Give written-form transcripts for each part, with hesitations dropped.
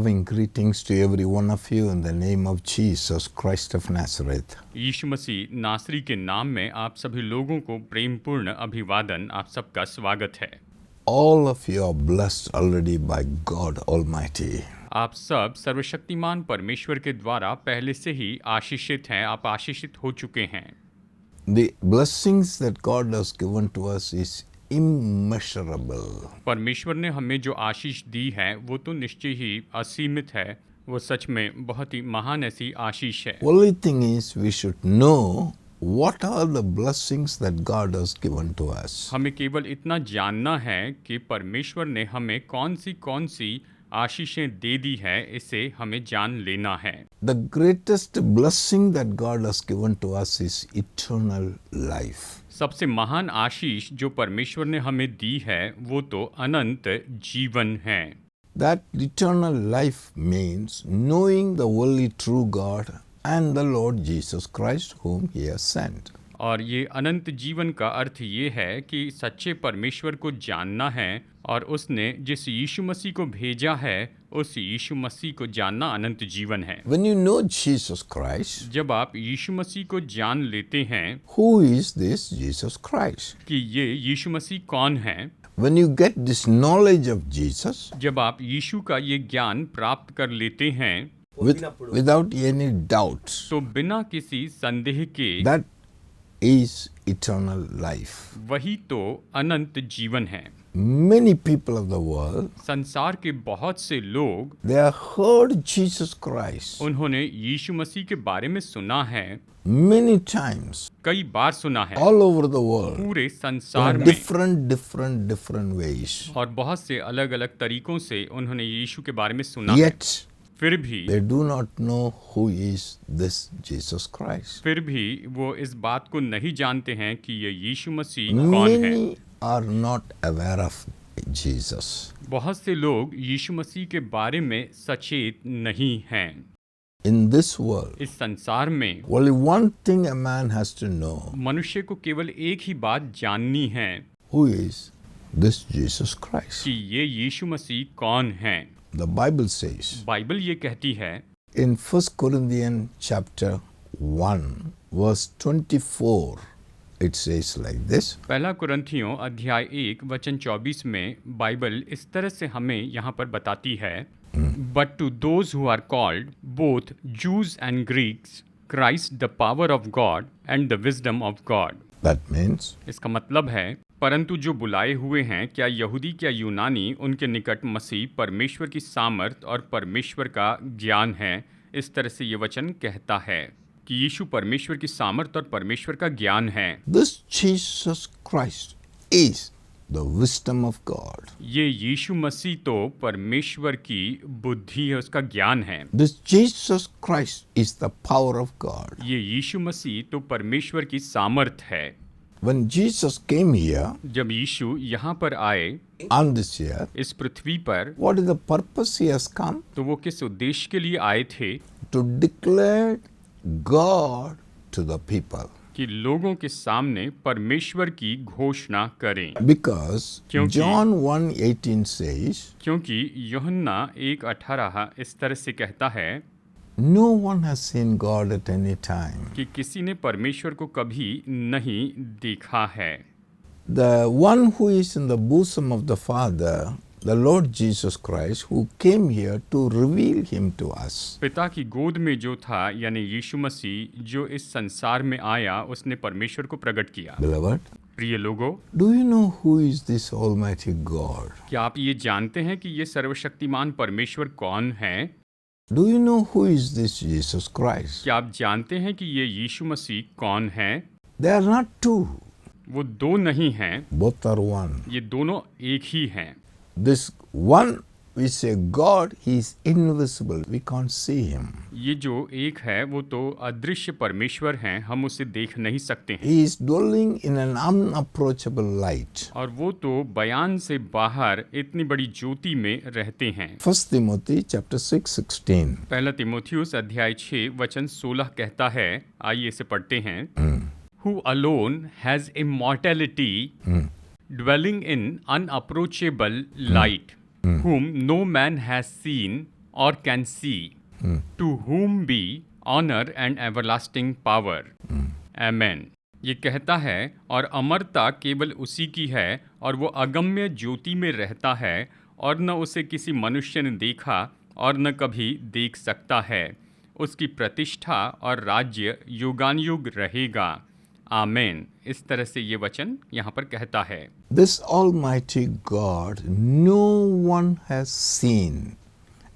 loving greetings to every one of you in the name of Jesus Christ of Nazareth. यीशु मसीह नासरी के नाम में आप सभी लोगों को प्रेमपूर्ण अभिवादन। आप सबका स्वागत है। All of you are blessed already by God Almighty. आप सब सर्वशक्तिमान परमेश्वर के द्वारा पहले से ही आशीषित हैं। आप आशीषित हो चुके हैं। The blessings that God has given to us is immeasurable. परमेश्वर ने हमें जो आशीष दी है वो तो निश्चय ही असीमित है। वो सच में बहुत ही महान ऐसी आशीष है। Only thing is we should know what are the blessings that God has given to us. हमें केवल इतना जानना है कि परमेश्वर ने हमें कौन सी आशीषें दे दी है, इसे हमें जान लेना है। The greatest blessing that God has given to us is eternal life. सबसे महान आशीष जो परमेश्वर ने हमें दी है वो तो अनंत जीवन है। That eternal life means knowing the only true God and the Lord Jesus Christ whom He has sent. और ये अनंत जीवन का अर्थ ये है कि सच्चे परमेश्वर को जानना है और उसने जिस यीशु मसीह को भेजा है उस यीशु मसीह को जानना अनंत जीवन है। When you know Jesus Christ, जब आप यीशु मसीह को जान लेते हैं who is this Jesus Christ? कि ये यीशु मसीह कौन है, When you get this knowledge of Jesus, जब आप यीशु का ये ज्ञान प्राप्त कर लेते हैं without any doubt, तो बिना किसी संदेह के that is eternal life. वही तो अनंत जीवन है। Many people of the world, संसार के बहुत से लोग they have heard Jesus Christ उन्होंने यीशु मसीह के बारे में सुना है, many times, कई बार सुना है, all over the world, पूरे संसार in में different ways. और बहुत से अलग अलग तरीकों से उन्होंने यीशु के बारे में सुना है। Yet, फिर भी they do not know who is this Jesus Christ. फिर भी वो इस बात को नहीं जानते हैं कि ये यीशु मसीह कौन है। Many are not aware of Jesus. बहुत से लोग यीशु मसीह के बारे में सचेत नहीं हैं। In this world, इस संसार में only one thing a man has to know. मनुष्य को केवल एक ही बात जाननी है Who is this Jesus Christ? कि ये यीशु मसीह कौन है। The Bible says बाइबल ये कहती है in 1 Corinthians chapter 1 verse 24, it says like this. पहला कुरिन्थियों अध्याय 1 वचन 24 में बाइबल इस तरह से हमें यहाँ पर बताती है, But to those who are called, both Jews and Greeks, Christ the power of God and the wisdom of God. That means इसका मतलब है, परंतु जो बुलाए हुए हैं, क्या यहूदी क्या यूनानी, उनके निकट मसीह परमेश्वर की सामर्थ और परमेश्वर का ज्ञान है। इस तरह से ये वचन कहता है कि यीशु परमेश्वर की सामर्थ और परमेश्वर का ज्ञान है। this Jesus Christ is the wisdom of God. ये यीशु मसीह तो परमेश्वर की बुद्धि है, उसका ज्ञान है। This Jesus Christ is the power of God. ये यीशु मसीह तो परमेश्वर की सामर्थ है। When Jesus came here जब यीशु यहाँ पर आए on this earth, इस पृथ्वी पर, what is the purpose he has come? तो वो किस उद्देश्य के लिए आए थे? To declare God to the people. कि लोगों के सामने परमेश्वर की घोषणा करें। Because क्योंकि- John 1:18 says, क्योंकि यूहन्ना 1:18 इस तरह से कहता है no one has seen God at any time. कि किसी ने परमेश्वर को कभी नहीं देखा है। The one who is in the bosom of the Father, the Lord Jesus Christ, who came here to reveal him to us. पिता की गोद में जो था यानी यीशु मसीह जो इस संसार में आया, उसने परमेश्वर को प्रकट किया। Beloved, प्रिय लोगों, do you know who is this Almighty God? क्या आप ये जानते हैं कि ये सर्वशक्तिमान परमेश्वर कौन है? Do you know who is this Jesus Christ? क्या आप जानते हैं कि ये यीशु मसीह कौन है? They are not two, वो दो नहीं हैं, both are one. ये दोनों एक ही हैं। This one, we say God, he is invisible, we can't see him. ये जो एक है वो तो अदृश्य परमेश्वर हैं, हम उसे देख नहीं सकते हैं। He is dwelling in an unapproachable light. और वो तो बयान से बाहर इतनी बड़ी ज्योति में रहते हैं। 1 Timothy chapter 6:16. पहला तिमोथियुस अध्याय 6 वचन 16 कहता है, आइए इसे पढ़ते हैं। Who alone has immortality, dwelling in unapproachable light, whom no man has seen or can see, to whom be honor and everlasting power. Amen. ये कहता है और अमरता केवल उसी की है और वो अगम्य ज्योति में रहता है और न उसे किसी मनुष्य ने देखा और न कभी देख सकता है। उसकी प्रतिष्ठा और राज्य युगानुयुग रहेगा। आमेन। इस तरह से ये वचन यहाँ पर कहता है। This Almighty God no one has seen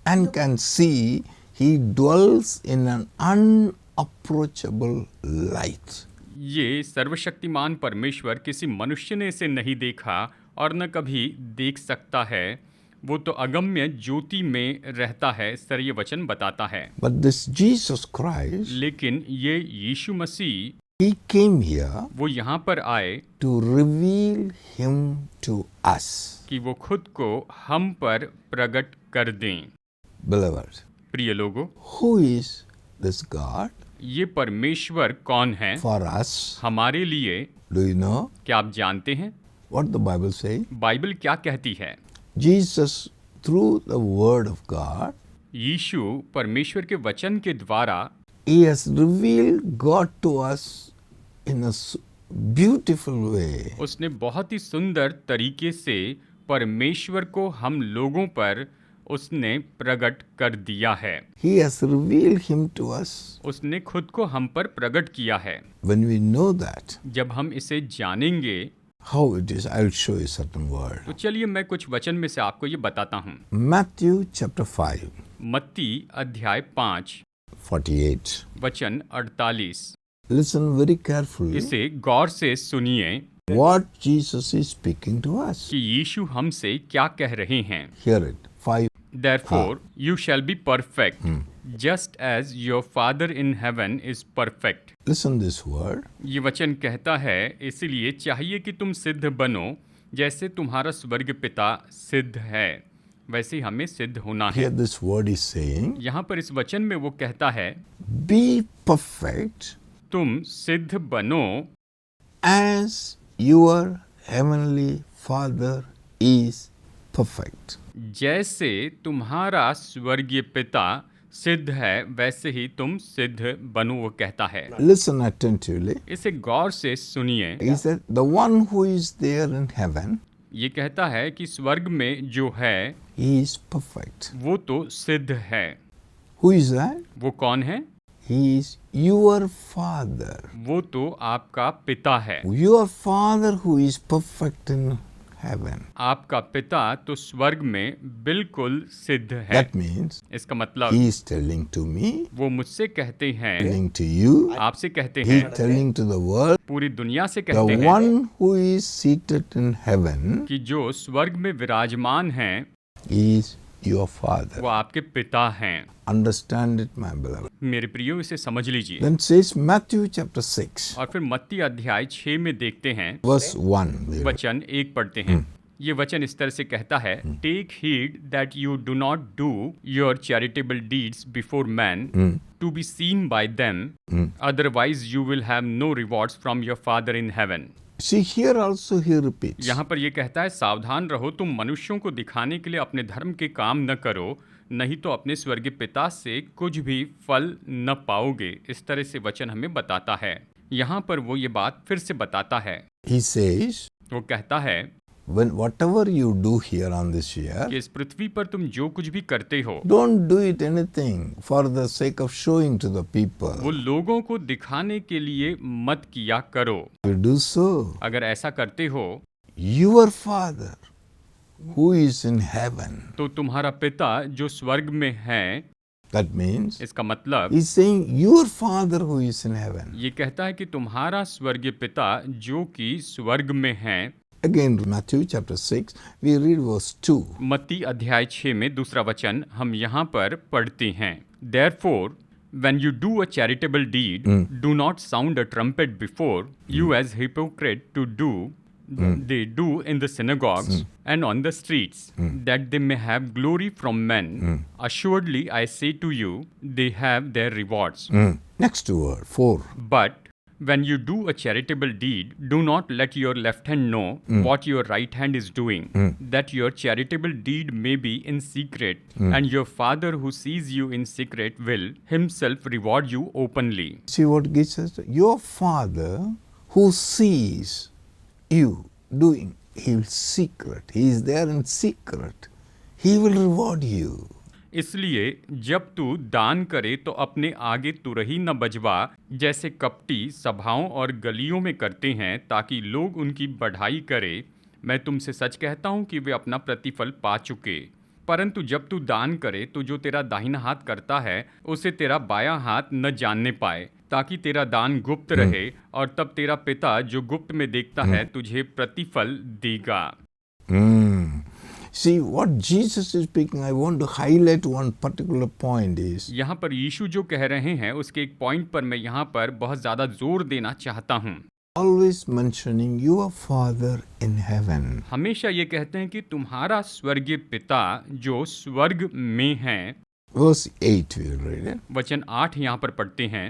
and can see. He dwells in an unapproachable light. ये सर्वशक्तिमान परमेश्वर किसी मनुष्य ने इसे नहीं देखा और न कभी देख सकता है। वो तो अगम्य ज्योति में रहता है, इस तरह ये वचन बताता है। But this Jesus Christ, लेकिन ये यीशु मसीह, He came here वो यहाँ पर आए to reveal Him to us. कि वो खुद को हम पर प्रकट कर दें। Beloved, प्रिय लोगों, who is this God ये परमेश्वर कौन है for us? हमारे लिए? Do you know क्या आप जानते हैं what the Bible says? Bible क्या कहती है? Jesus, through the Word of God, यीशु परमेश्वर के वचन के द्वारा He has revealed God to us in a beautiful way. उसने बहुत ही सुंदर तरीके से परमेश्वर को हम लोगों पर उसने प्रकट कर दिया है। He has revealed Him to us. उसने खुद को हम पर प्रकट किया है। When we know that, जब हम इसे जानेंगे, how it is, I'll show you certain word. तो चलिए मैं कुछ वचन में से आपको ये बताता हूँ। Matthew chapter 5, मत्ती अध्याय 5 48. वचन 48। Listen very carefully इसे गौर से सुनिए what Jesus is speaking to us. कि यीशु हमसे क्या कह रहे हैं। Hear it. 5. Therefore, you shall be perfect, just as your Father in heaven is perfect. Listen this word. ये वचन कहता है, इसलिए चाहिए कि तुम सिद्ध बनो, जैसे तुम्हारा स्वर्ग पिता सिद्ध है, वैसे ही हमें सिद्ध होना है। Here this word is saying, यहाँ पर इस वचन में वो कहता है, be perfect तुम सिद्ध बनो as your heavenly Father is perfect. जैसे तुम्हारा स्वर्गीय पिता सिद्ध है, वैसे ही तुम सिद्ध बनो, वो कहता है। Listen attentively. इसे गौर से सुनिए। He said, the one who is there in heaven, ये कहता है कि स्वर्ग में जो है he is perfect. वो तो सिद्ध है। Who is that? वो कौन है? He is your Father. वो तो आपका पिता है। Your Father who is perfect in heaven. आपका पिता तो स्वर्ग में बिल्कुल सिद्ध है। That means इसका मतलब He is telling to me, वो मुझसे कहते हैं, telling to you, आपसे कहते He हैं, is telling to the world, पूरी दुनिया से the कहते हैं one who is seated in heaven कि जो स्वर्ग में विराजमान हैं is your Father. वो आपके पिता हैं। Understand it, my beloved. मेरे प्रियो, इसे समझ लीजिए। Then says Matthew chapter 6, और फिर मत्ती अध्याय 6 में देखते हैं, verse 1. there. वचन 1 पढ़ते हैं। ये वचन इस तरह से कहता है, take heed that you do not do your charitable deeds before man to be seen by them, otherwise you will have no rewards from your father in heaven. See, here also he repeats. यहाँ पर ये कहता है, सावधान रहो, तुम मनुष्यों को दिखाने के लिए अपने धर्म के काम न करो, नहीं तो अपने स्वर्गीय पिता से कुछ भी फल न पाओगे। इस तरह से वचन हमें बताता है। यहाँ पर वो ये बात फिर से बताता है। He says, वो कहता है when whatever you do here on this earth, कि इस पृथ्वी पर तुम जो कुछ भी करते हो, don't do it anything for the sake of showing to the वो people. लोगों को दिखाने के लिए मत किया करो। You do so, अगर ऐसा करते हो your Father who is in heaven. तो तुम्हारा पिता जो स्वर्ग में है, That means इसका मतलब he's saying your Father who is in heaven. ये कहता है कि तुम्हारा स्वर्गीय पिता जो कि स्वर्ग में है। Again, Matthew chapter 6, we read verse 2. मत्ती अध्याय 6 में दूसरा वचन हम यहाँ पर पढ़ते हैं। Therefore, when you do a charitable deed, do not sound a trumpet before you as hypocrite to do they do in the synagogues and on the streets, that they may have glory from men. Assuredly, I say to you, they have their rewards. Next word, 4. But When you do a charitable deed, do not let your left hand know what your right hand is doing, that your charitable deed may be in secret, and your Father who sees you in secret will himself reward you openly. See what Jesus said? Your Father who sees you doing, He will secret. He is there in secret. He will reward you. इसलिए जब तू दान करे तो अपने आगे तुरही न बजवा, जैसे कपटी सभाओं और गलियों में करते हैं, ताकि लोग उनकी बढ़ाई करे। मैं तुमसे सच कहता हूँ कि वे अपना प्रतिफल पा चुके। परंतु जब तू दान करे तो जो तेरा दाहिना हाथ करता है उसे तेरा बायां हाथ न जानने पाए, ताकि तेरा दान गुप्त रहे, और तब तेरा पिता जो गुप्त में देखता है तुझे प्रतिफल देगा। See what Jesus is speaking, I want to highlight one particular point is, यहाँ पर यीशु जो कह रहे हैं उसके एक पॉइंट पर मैं यहाँ पर बहुत ज़्यादा जोर देना चाहता हूँ। always mentioning your Father in heaven. हमेशा ये कहते हैं कि तुम्हारा स्वर्गीय पिता जो स्वर्ग में है। Verse 8 we will read it. वचन 8 यहाँ पर पढ़ते हैं,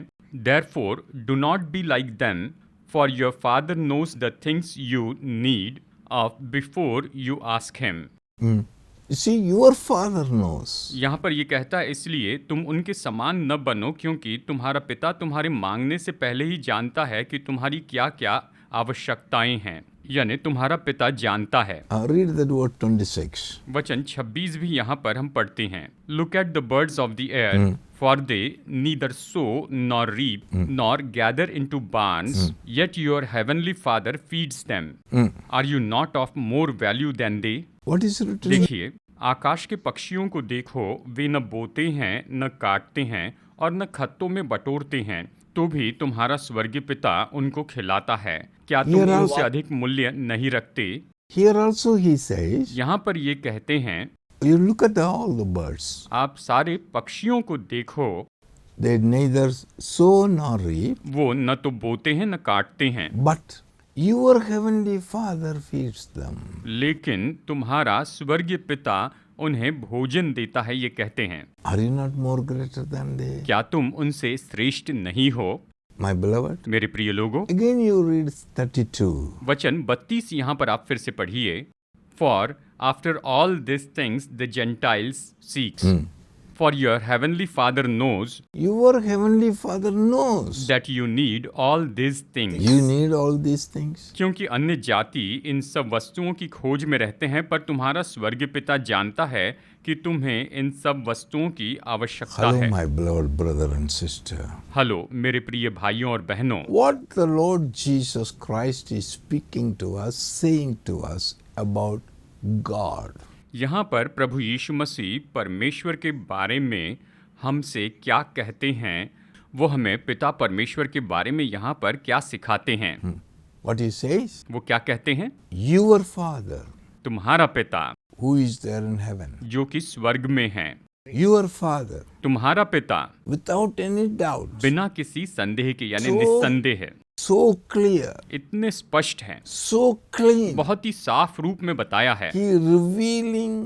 Therefore do not be like them, for your Father knows the things you need of before you ask him. You see, your Father knows. यहाँ पर ये कहता है इसलिए तुम उनके समान न बनो, क्योंकि तुम्हारा पिता तुम्हारे मांगने से पहले ही जानता है कि तुम्हारी क्या क्या आवश्यकताएं हैं, यानी तुम्हारा पिता जानता है। Read that word 26. वचन 26 भी यहाँ पर हम पढ़ते हैं, Look at the birds of the air, for they neither sow nor reap nor gather into barns, yet your heavenly Father feeds them. Are you not of more value than they? What is written? देखिए, आकाश के पक्षियों को देखो, वे न बोते हैं, न काटते हैं और न खत्तों में बटोरते हैं, तो भी तुम्हारा स्वर्गीय पिता उनको खिलाता है। क्या तुम उनसे अधिक मूल्य नहीं रखते? Here also he says, यहाँ पर ये कहते हैं, you look at all the birds. आप सारे पक्षियों को देखो, They neither sow nor reap, वो न तो बोते हैं न काटते हैं, but your heavenly Father feeds them. लेकिन तुम्हारा स्वर्गीय पिता उन्हें भोजन देता है। ये कहते हैं, Are you not more greater than they? क्या तुम उनसे श्रेष्ठ नहीं हो? My beloved. मेरे प्रिय लोगों, Again you read 32. वचन 32 यहाँ पर आप फिर से पढ़िए, For after all these things the Gentiles seeks, for your heavenly Father knows Your heavenly Father knows that you need all these things. you need all these things. क्योंकि अन्य जाति इन सब वस्तुओं की खोज में रहते हैं, पर तुम्हारा स्वर्गीय पिता जानता है कि तुम्हें इन सब वस्तुओं की आवश्यकता Hello, है। my beloved brother and sister. Hello मेरे प्रिय भाइयों और बहनों, What the Lord Jesus Christ is speaking to us, saying to us about God. यहाँ पर प्रभु यीशु मसीह परमेश्वर के बारे में हमसे क्या कहते हैं, वो हमें पिता परमेश्वर के बारे में यहाँ पर क्या सिखाते हैं। What he says? वो क्या कहते हैं? Your Father तुम्हारा पिता who is there in heaven. जो कि स्वर्ग में है, Your Father, तुम्हारा पिता without any doubt, बिना किसी संदेह के, यानी So- निस्संदेह है, so clear, इतने स्पष्ट हैं, so clean, बहुत ही साफ रूप में बताया है। he revealing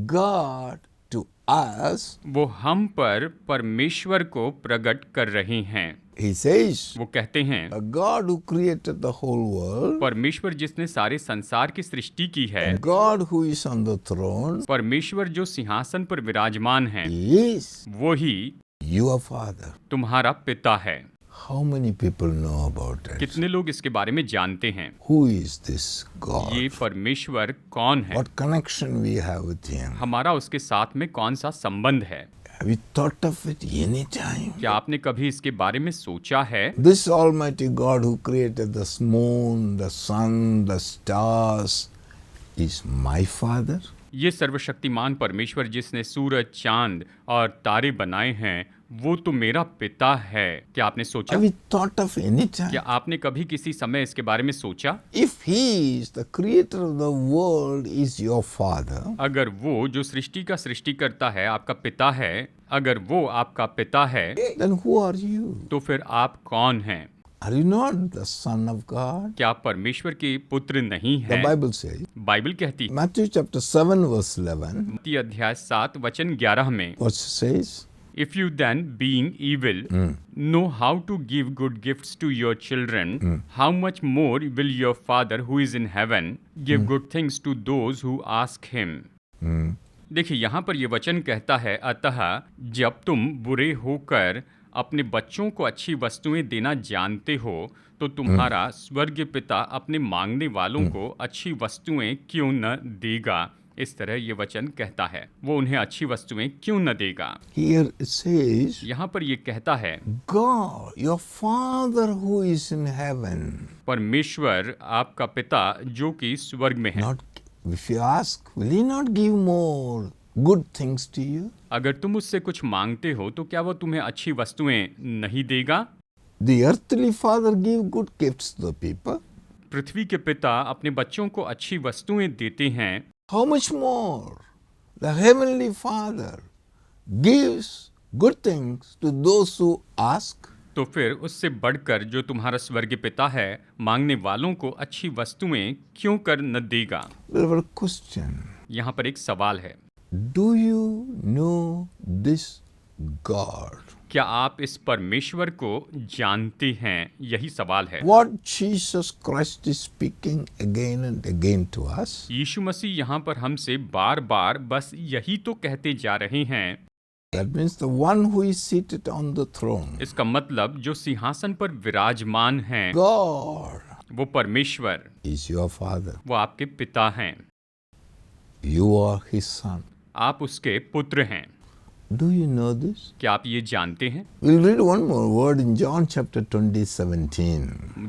God to us. वो हम पर परमेश्वर को प्रकट कर रहे हैं। He says, वो कहते हैं, a God who created the whole world, परमेश्वर जिसने सारे संसार की सृष्टि की है, God who is on the throne, परमेश्वर जो सिंहासन पर विराजमान है, is वो ही your Father. तुम्हारा पिता है। How many people know about it? कितने लोग इसके बारे में जानते हैं? Who is this God? ये परमेश्वर कौन है? What connection we have with Him? हमारा उसके साथ में कौन सा संबंध है? Have you thought of it any time? क्या आपने कभी इसके बारे में सोचा है? This Almighty God who created the moon, the sun, the stars is my Father? ये सर्वशक्तिमान परमेश्वर जिसने सूरज, चांद और तारे बनाए हैं, वो तो मेरा पिता है। क्या आपने सोचा? Have you thought of any time? क्या आपने कभी किसी समय इसके बारे में सोचा? If He is the creator of the world, is your Father, अगर वो जो सृष्टि का सृष्टि करता है आपका पिता है, अगर वो आपका पिता है, then who are you? तो फिर आप कौन हैं? Are you not the Son of God? क्या आप परमेश्वर के पुत्र नहीं The हैं? Bible says, बाइबल कहती, Matthew chapter 7 verse 11, मत्ती अध्याय 7 वचन 11 में, what it says? If you then, being evil, know how to give good gifts to your children, how much more will your Father who is in heaven give good things to those who ask him? देखिए यहाँ पर ये वचन कहता है, अतः जब तुम बुरे होकर अपने बच्चों को अच्छी वस्तुएं देना जानते हो, तो तुम्हारा स्वर्गीय पिता अपने मांगने वालों को अच्छी वस्तुएं क्यों न देगा। इस तरह ये वचन कहता है, वो उन्हें अच्छी वस्तुएं क्यों न देगा। Here it says, यहाँ पर ये कहता है, God, your Father who is in heaven. परमेश्वर आपका पिता जो कि स्वर्ग में है। Not, if you ask, will he not give more good things to you? अगर तुम उससे कुछ मांगते हो तो क्या वो तुम्हें अच्छी वस्तुएं नहीं देगा। The earthly father give good gifts to the people. पृथ्वी के पिता अपने बच्चों को अच्छी वस्तुएं देते हैं। How much more the heavenly Father gives good things to those who ask? तो फिर उससे बढ़कर जो तुम्हारा स्वर्गीय पिता है, मांगने वालों को अच्छी वस्तुएं क्यों कर न देगा। Well, question. यहाँ पर एक सवाल है, Do you know this God? क्या आप इस परमेश्वर को जानते हैं। यही सवाल है। What Jesus Christ is speaking again and again to us. यीशु मसीह यहाँ पर हमसे बार बार बस यही तो कहते जा रहे हैं। That means the one who is seated on the throne. इसका मतलब जो सिंहासन पर विराजमान हैं, God वो परमेश्वर is your Father. वो आपके पिता हैं, You are His Son. आप उसके पुत्र हैं। Do you know this? क्या आप ये जानते हैं। We'll read one more word in John chapter 20:17.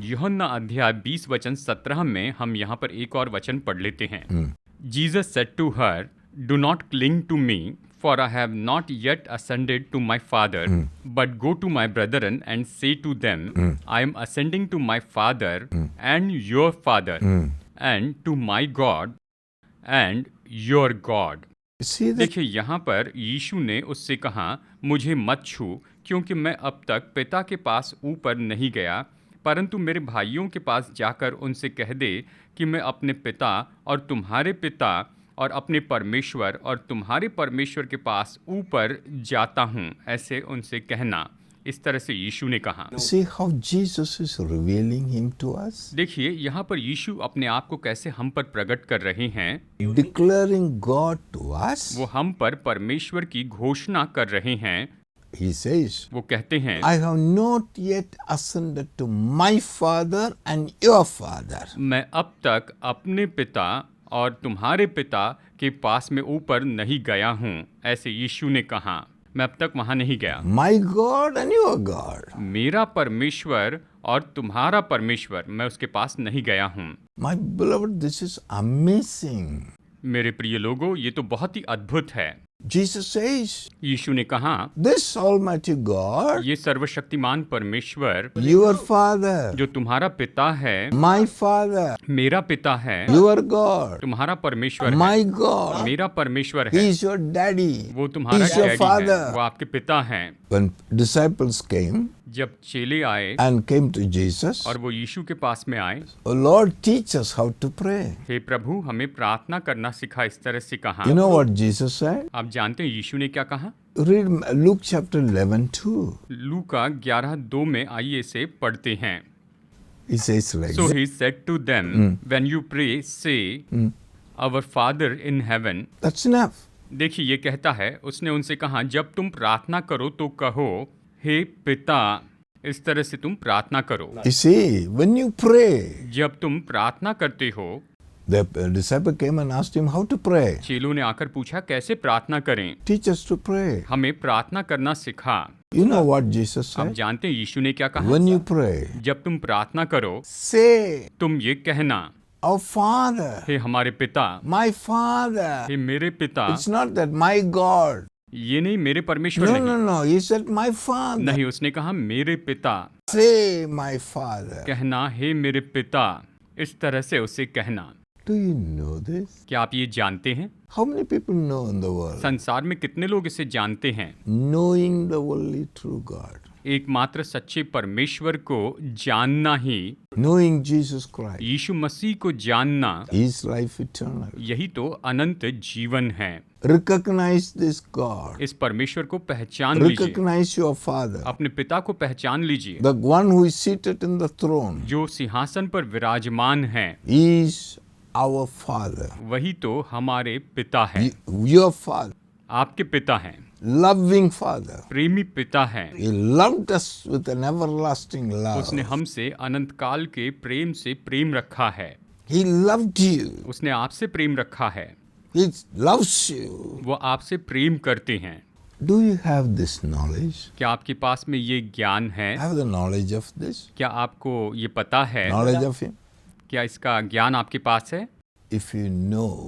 यूहन्ना अध्याय 20 वचन 17 में हम यहाँ पर एक और वचन पढ़ लेते हैं। Jesus said to her, Do not cling to me, for I have not yet ascended to my Father, but go to my brethren and say to them, I am ascending to my Father and your Father, and to my God and your God. See that? देखिए यहाँ पर यीशु ने उससे कहा, मुझे मत छू, क्योंकि मैं अब तक पिता के पास ऊपर नहीं गया, परंतु मेरे भाइयों के पास जाकर उनसे कह दे कि मैं अपने पिता और तुम्हारे पिता और अपने परमेश्वर और तुम्हारे परमेश्वर के पास ऊपर जाता हूँ, ऐसे उनसे कहना। इस तरह से यीशु ने कहा। See how Jesus is revealing Him to us? देखिए यहाँ पर यीशु अपने आप को कैसे हम पर प्रकट कर रहे हैं। Declaring God to us. वो हम पर परमेश्वर की घोषणा कर रहे हैं। He says, वो कहते हैं, I have not yet ascended to my Father and your Father. मैं अब तक अपने पिता और तुम्हारे पिता के पास में ऊपर नहीं गया हूँ, ऐसे यीशु ने कहा। मैं अब तक वहां नहीं गया। My God and your God. मेरा परमेश्वर और तुम्हारा परमेश्वर, मैं उसके पास नहीं गया हूँ। My beloved, this is amazing. मेरे प्रिय लोगों, ये तो बहुत ही अद्भुत है। Jesus says, यीशु ने कहा, this Almighty God, ये सर्वशक्तिमान परमेश्वर, your Father, जो तुम्हारा पिता है, my Father, मेरा पिता है, your God, तुम्हारा परमेश्वर है, my God, मेरा परमेश्वर He है, is your daddy, वो तुम्हारा He is your डैडी है, Father. वो आपके पिता हैं। When disciples came जब चेले आए and came to Jesus, और वो यीशु के पास में आए, oh Lord, teach us how to pray. हे प्रभु, हमें प्रार्थना करना सिखा। इस तरह से कहा। You know what Jesus said? आप जानते हैं यीशु ने क्या कहा। Read Luke chapter 11:2. लूका 11:2 में आइए इसे पढ़ते हैं। He says like So this. he said to them, when you pray, say, Our Father in heaven. That's enough. देखिए ये कहता है, उसने उनसे कहा, जब तुम प्रार्थना करो तो कहो, हे पिता। इस तरह से तुम प्रार्थना करो। You see, when you pray, जब तुम प्रार्थना करते हो, the disciple came and asked him how to pray. चेलों ने आकर पूछा, कैसे प्रार्थना करें। Teach us to pray. हमें प्रार्थना करना सिखा। You know what Jesus आप said? जानते हैं यीशु ने क्या कहा। When you pray, जब तुम प्रार्थना करो, say, तुम ये कहना, Our Father, हे हमारे पिता, my Father. हे मेरे पिता। It's not that my God. ये नहीं, मेरे परमेश्वर No, नहीं। no, no. He said, my Father. नहीं, उसने कहा मेरे पिता। Say, my Father. कहना, हे मेरे पिता। इस तरह से उसे कहना। Do you know this? क्या आप ये जानते हैं। How many people know in the world? संसार में कितने लोग इसे जानते हैं। Knowing the only true God. एकमात्र सच्चे परमेश्वर को जानना ही, knowing Jesus Christ, यीशु मसीह को जानना, is life eternal. यही तो अनंत जीवन है। Recognize this God. इस परमेश्वर को पहचान लीजिए, Recognize your Father, अपने पिता को पहचान लीजिए, the one who is seated in the throne, जो सिंहासन पर विराजमान है, is our Father. वही तो हमारे पिता है। Your Father, आपके पिता हैं, loving Father. प्रेमी पिता हैं। He loved us with an everlasting love. उसने हमसे अनंत काल के प्रेम से प्रेम रखा है। He loved you. उसने आपसे प्रेम रखा है। He loves you. वो आपसे प्रेम करते हैं। Do you have this knowledge? क्या आपके पास में ये ज्ञान है? Have the knowledge of this? क्या आपको ये पता है? Knowledge of Him? क्या इसका ज्ञान आपके पास है? If you know,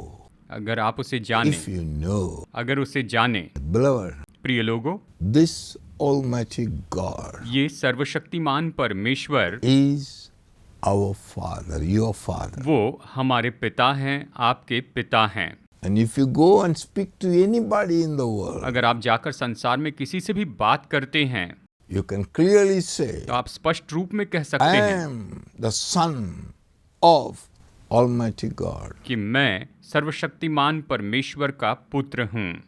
अगर आप उसे जाने, if you know, अगर उसे जाने, beloved, प्रिय लोगों, this Almighty God ये सर्वशक्तिमान परमेश्वर is our Father, your Father. वो हमारे पिता हैं, आपके पिता हैं। And if you go and speak to anybody in the world, अगर आप जाकर संसार में किसी से भी बात करते हैं, you can clearly say, तो आप स्पष्ट रूप में कह सकते I हैं am the Son of Almighty God. कि मैं सर्वशक्तिमान परमेश्वर का पुत्र हूँ।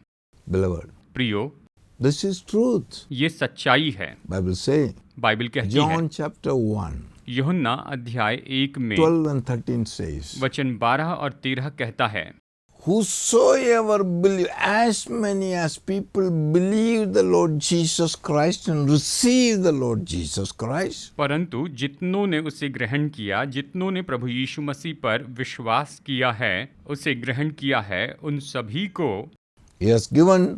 Beloved, प्रियो, this is truth. ये सच्चाई है। Bible say, बाइबल कहती है, John chapter 1, यूहन्ना अध्याय 1 में 12 and 13 says, वचन 12 और 13 कहता है, whosoever believe, as many as people believe the Lord Jesus Christ and receive the Lord Jesus Christ, परंतु जितनों ने उसे ग्रहण किया, जितनों ने प्रभु यीशु मसीह पर विश्वास किया है, उसे ग्रहण किया है, उन सभी को He has given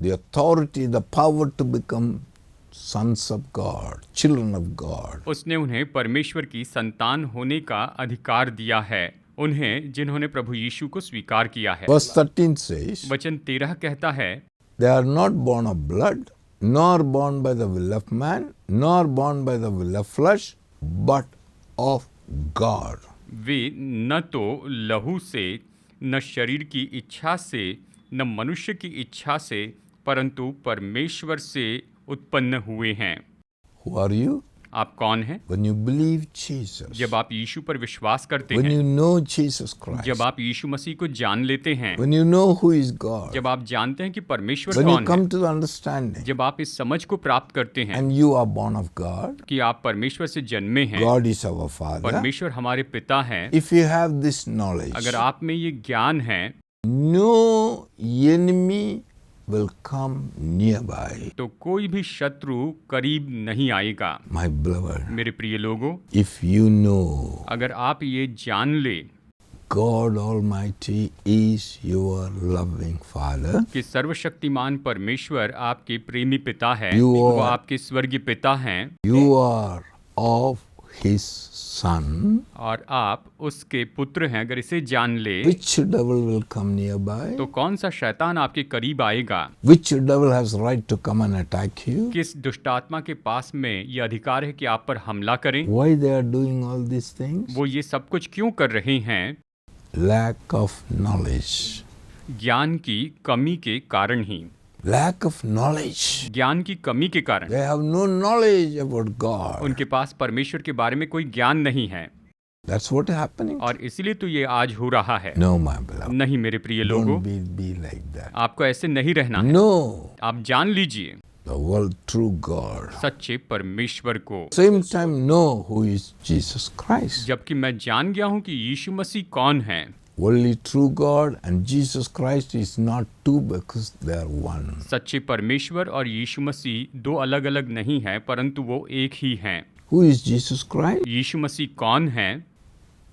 the authority, the power to become sons of God, children of God. उसने उन्हें परमेश्वर की संतान होने का अधिकार दिया है, उन्हें जिन्होंने प्रभु यीशु को स्वीकार किया है। Verse 13 says, वचन 13 कहता है, they are not born of blood, nor born by the will of man, nor born by the will of flesh, but of God. वे न तो लहू से, न शरीर की इच्छा से, न मनुष्य की इच्छा से, परंतु परमेश्वर से उत्पन्न हुए हैं। Who are you? आप कौन हैं? When you believe Jesus, जब आप यीशु पर विश्वास करते when हैं, you know Jesus Christ, जब आप यीशु मसीह को जान लेते हैं, when you know who is God, जब आप जानते हैं कि परमेश्वर when you कौन come है, to the understanding जब आप इस समझ को प्राप्त करते हैं and you are born of God, कि आप परमेश्वर से जन्मे हैं, God is our Father. परमेश्वर हमारे पिता हैं, If you have this knowledge, अगर आप में ये ज्ञान है, no enemy will come nearby. तो कोई भी शत्रु करीब नहीं आएगा। My beloved, मेरे प्रिय लोगों, if you know अगर आप ये जान ले God Almighty is your loving Father, कि सर्वशक्तिमान परमेश्वर आपके प्रेमी पिता है, You वो are- आपके स्वर्गीय पिता हैं, you are of His Son, और आप उसके पुत्र हैं, अगर इसे जान ले, which devil will come nearby? तो कौन सा शैतान आपके करीब आएगा? Which devil has right to come and attack you? किस दुष्ट आत्मा के पास में ये अधिकार है कि आप पर हमला करें? Why they are doing all these things? वो ये सब कुछ क्यों कर रहे हैं? Lack of knowledge. ज्ञान की कमी के कारण ही, Lack of knowledge. ज्ञान की कमी के कारण। They have no knowledge about God. उनके पास परमेश्वर के बारे में कोई ज्ञान नहीं है, That's what is happening. और इसीलिए तो ये आज हो रहा है। No, my beloved. नहीं मेरे प्रिय लोगों, Don't be like that. आपको ऐसे नहीं रहना है। No, आप जान लीजिए the world true God. सच्चे परमेश्वर को। Same time, know who is Jesus Christ. जबकि मैं जान गया हूँ कि यीशु मसीह कौन है। Only true God and Jesus Christ is not two because they are one. सच्चे परमेश्वर और यीशु मसीह दो अलग अलग नहीं हैं, परंतु वो एक ही हैं। Who is Jesus Christ? यीशु मसीह कौन है?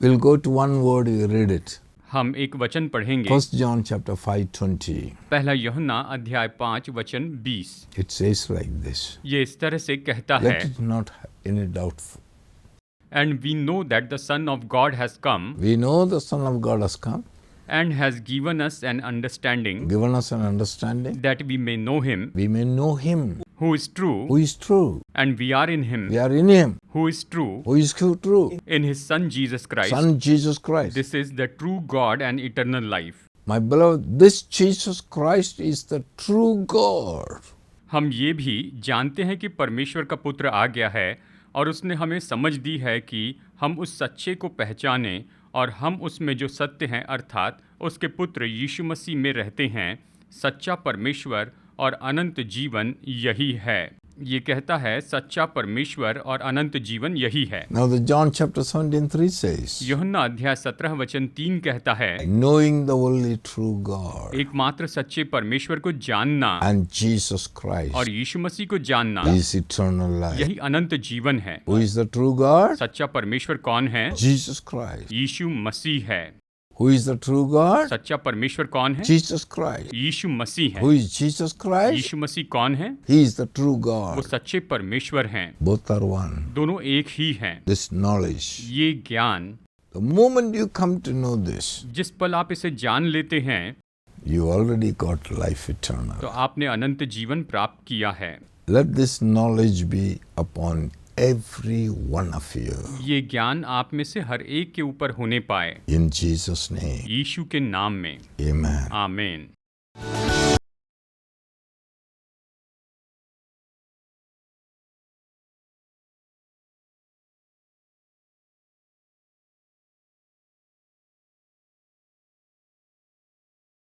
We'll go to one word, you read it. हम एक वचन पढ़ेंगे। 1 John chapter 5:20. पहला यूहन्ना अध्याय 5 वचन 20। It says like this. ये इस तरह से कहता है, Let it not have any doubt. And we know that the Son of God has come We know the Son of God has come, and has given us an understanding given us an understanding. that we may know him We may know Him who is true, who is true. and we are in him We are in Him who is true, who is true. in his Son Jesus Christ. Son Jesus Christ. This is the true God and eternal life. My beloved, this Jesus Christ is the true God. हम ये भी जानते हैं कि परमेश्वर का पुत्र आ गया है और उसने हमें समझ दी है कि हम उस सच्चे को पहचानें और हम उसमें जो सत्य हैं अर्थात उसके पुत्र यीशु मसीह में रहते हैं। सच्चा परमेश्वर और अनंत जीवन यही है। ये कहता है सच्चा परमेश्वर और अनंत जीवन यही है। Now the John chapter 17:3 says, यूहन्ना अध्याय 17 वचन 3 कहता है, knowing the only true God एकमात्र सच्चे परमेश्वर को जानना and Jesus Christ और यीशु मसीह को जानना is eternal life. यही अनंत जीवन है। Who is the true God? सच्चा परमेश्वर कौन है? Jesus Christ. यीशु मसीह है। Who is the true God? सच्चा परमेश्वर कौन है? Jesus Christ. यीशु मसीह है। Who is Jesus Christ? यीशु मसीह कौन है? He is the true वो God. सच्चे परमेश्वर हैं। Both are one. दोनों एक ही हैं। This knowledge. ये ज्ञान, The moment you come to know this, जिस पल आप इसे जान लेते हैं you already got life तो eternal. आपने अनंत जीवन प्राप्त किया है। Let this knowledge be upon every one of you. ये ज्ञान आप में से हर एक के ऊपर होने पाए, In Jesus' name. यीशु के नाम में। Amen. आमीन।